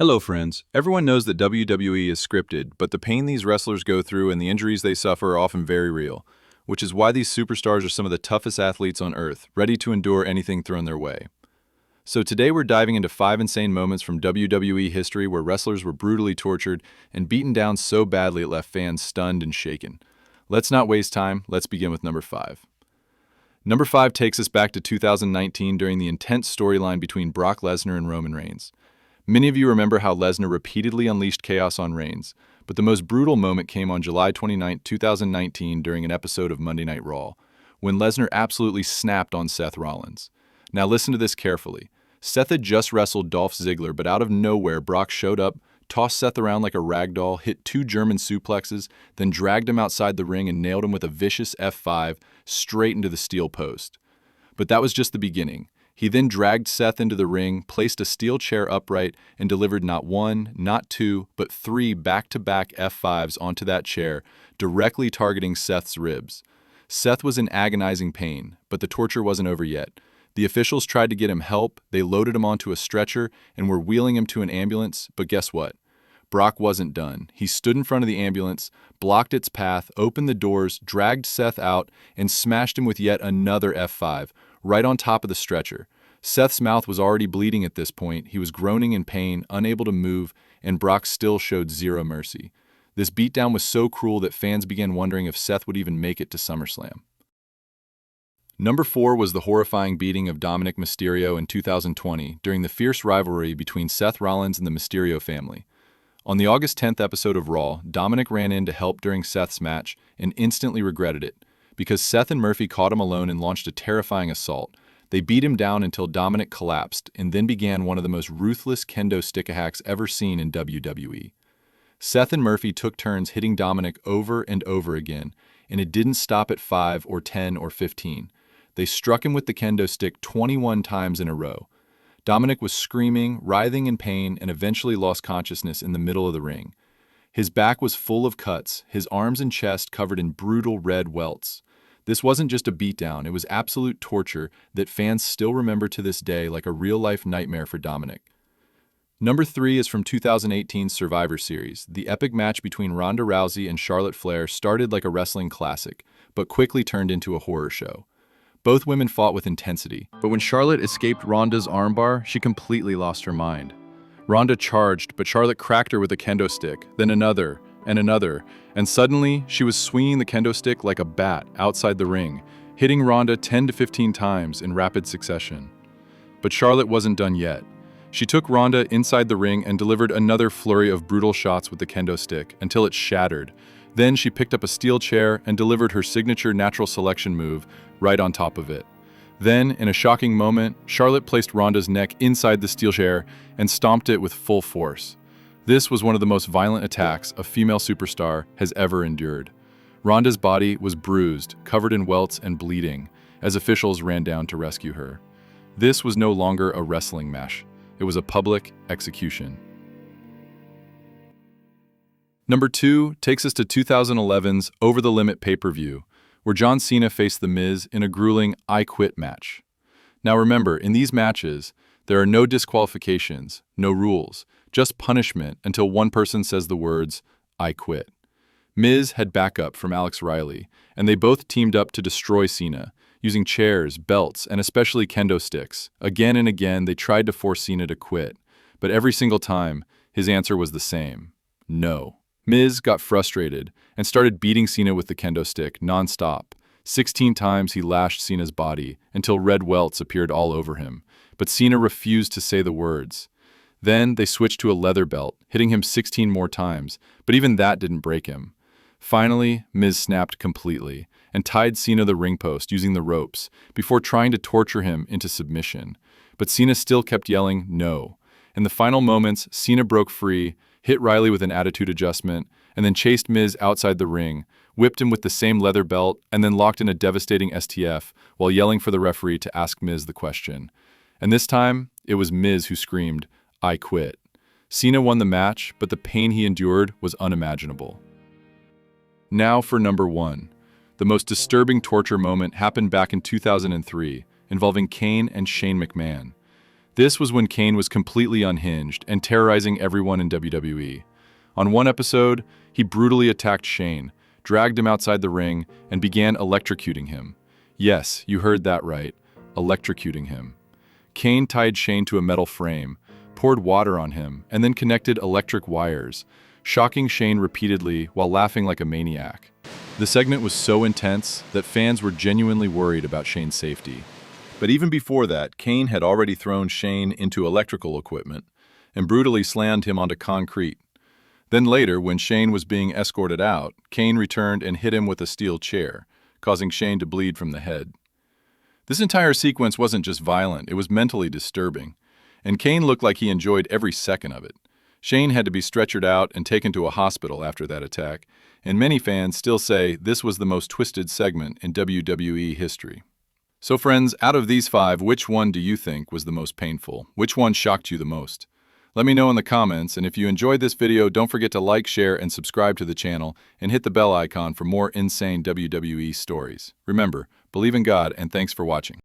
Hello, friends. Everyone knows that WWE is scripted, but the pain these wrestlers go through and the injuries they suffer are often very real, which is why these superstars are some of the toughest athletes on earth, ready to endure anything thrown their way. So today we're diving into 5 insane moments from WWE history where wrestlers were brutally tortured and beaten down so badly it left fans stunned and shaken. Let's not waste time, let's begin with number 5. Number 5 takes us back to 2019 during the intense storyline between Brock Lesnar and Roman Reigns. Many of you remember how Lesnar repeatedly unleashed chaos on Reigns, but the most brutal moment came on July 29, 2019 during an episode of Monday Night Raw, when Lesnar absolutely snapped on Seth Rollins. Now listen to this carefully. Seth had just wrestled Dolph Ziggler, but out of nowhere Brock showed up, tossed Seth around like a rag doll, hit 2 German suplexes, then dragged him outside the ring and nailed him with a vicious F5 straight into the steel post. But that was just the beginning. He then dragged Seth into the ring, placed a steel chair upright, and delivered not 1, not 2, but 3 back-to-back F5s onto that chair, directly targeting Seth's ribs. Seth was in agonizing pain, but the torture wasn't over yet. The officials tried to get him help, they loaded him onto a stretcher, and were wheeling him to an ambulance, but guess what? Brock wasn't done. He stood in front of the ambulance, blocked its path, opened the doors, dragged Seth out, and smashed him with yet another F5, right on top of the stretcher. Seth's mouth was already bleeding at this point, he was groaning in pain, unable to move, and Brock still showed zero mercy. This beatdown was so cruel that fans began wondering if Seth would even make it to SummerSlam. Number 4 was the horrifying beating of Dominic Mysterio in 2020 during the fierce rivalry between Seth Rollins and the Mysterio family. On the August 10th episode of Raw, Dominic ran in to help during Seth's match and instantly regretted it, because Seth and Murphy caught him alone and launched a terrifying assault. They beat him down until Dominic collapsed and then began one of the most ruthless kendo stick-a-hacks ever seen in WWE. Seth and Murphy took turns hitting Dominic over and over again, and it didn't stop at 5 or 10 or 15. They struck him with the kendo stick 21 times in a row. Dominic was screaming, writhing in pain, and eventually lost consciousness in the middle of the ring. His back was full of cuts, his arms and chest covered in brutal red welts. This wasn't just a beatdown, it was absolute torture that fans still remember to this day like a real-life nightmare for Dominic. Number 3 is from 2018's Survivor Series. The epic match between Ronda Rousey and Charlotte Flair started like a wrestling classic, but quickly turned into a horror show. Both women fought with intensity, but when Charlotte escaped Ronda's armbar, she completely lost her mind. Ronda charged, but Charlotte cracked her with a kendo stick, then another, and suddenly she was swinging the kendo stick like a bat outside the ring, hitting Ronda 10 to 15 times in rapid succession. But Charlotte wasn't done yet. She took Ronda inside the ring and delivered another flurry of brutal shots with the kendo stick until it shattered. Then she picked up a steel chair and delivered her signature natural selection move right on top of it. Then, in a shocking moment, Charlotte placed Ronda's neck inside the steel chair and stomped it with full force. This was one of the most violent attacks a female superstar has ever endured. Ronda's body was bruised, covered in welts and bleeding, as officials ran down to rescue her. This was no longer a wrestling match. It was a public execution. Number 2 takes us to 2011's Over the Limit pay-per-view, where John Cena faced The Miz in a grueling I Quit match. Now remember, in these matches, there are no disqualifications, no rules, just punishment until one person says the words, I quit. Miz had backup from Alex Riley, and they both teamed up to destroy Cena, using chairs, belts, and especially kendo sticks. Again and again, they tried to force Cena to quit, but every single time, his answer was the same, no. Miz got frustrated and started beating Cena with the kendo stick non-stop. 16 times he lashed Cena's body until red welts appeared all over him, but Cena refused to say the words. Then they switched to a leather belt, hitting him 16 more times, but even that didn't break him. Finally, Miz snapped completely and tied Cena to the ring post using the ropes before trying to torture him into submission. But Cena still kept yelling no. In the final moments, Cena broke free, hit Riley with an attitude adjustment, and then chased Miz outside the ring, whipped him with the same leather belt, and then locked in a devastating STF while yelling for the referee to ask Miz the question. And this time, it was Miz who screamed, I quit. Cena won the match, but the pain he endured was unimaginable. Now for number 1. The most disturbing torture moment happened back in 2003, involving Kane and Shane McMahon. This was when Kane was completely unhinged and terrorizing everyone in WWE. On one episode, he brutally attacked Shane, dragged him outside the ring, and began electrocuting him. Yes, you heard that right, electrocuting him. Kane tied Shane to a metal frame, poured water on him, and then connected electric wires, shocking Shane repeatedly while laughing like a maniac. The segment was so intense that fans were genuinely worried about Shane's safety. But even before that, Kane had already thrown Shane into electrical equipment and brutally slammed him onto concrete. Then later, when Shane was being escorted out, Kane returned and hit him with a steel chair, causing Shane to bleed from the head. This entire sequence wasn't just violent, it was mentally disturbing, and Kane looked like he enjoyed every second of it. Shane had to be stretchered out and taken to a hospital after that attack, and many fans still say this was the most twisted segment in WWE history. So friends, out of these 5, which one do you think was the most painful? Which one shocked you the most? Let me know in the comments, and if you enjoyed this video, don't forget to like, share, and subscribe to the channel, and hit the bell icon for more insane WWE stories. Remember, believe in God, and thanks for watching.